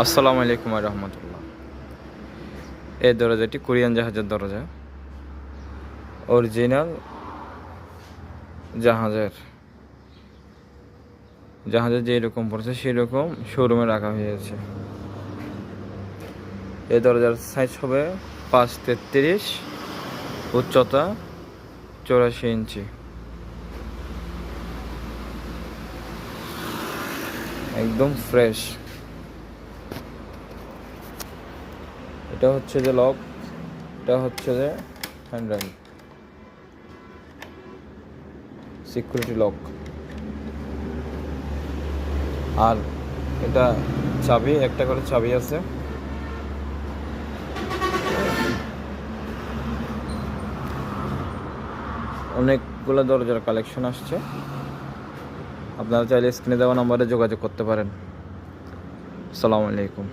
আসসালামু আলাইকুম রহমতুল্লাহ। এই দরজাটি কোরিয়ান জাহাজের দরজা, অরিজিনাল জাহাজের জাহাজের যেরকম পড়ছে সেরকম শোরুমে রাখা হয়েছে। এই দরজার সাইজ হবে 5.33, উচ্চতা 84 ইঞ্চি। একদম ফ্রেশ। এটা হচ্ছে যে লক, এটা হচ্ছে যে হ্যান্ডেল, সিকিউরিটি লক। আর এটা চাবি, একটা করে চাবি আছে। অনেকগুলো দরজার কালেকশন আসছে, আপনারা চাইলে স্ক্রিনে দেওয়া নম্বরে যোগাযোগ করতে পারেন। আসসালামু আলাইকুম।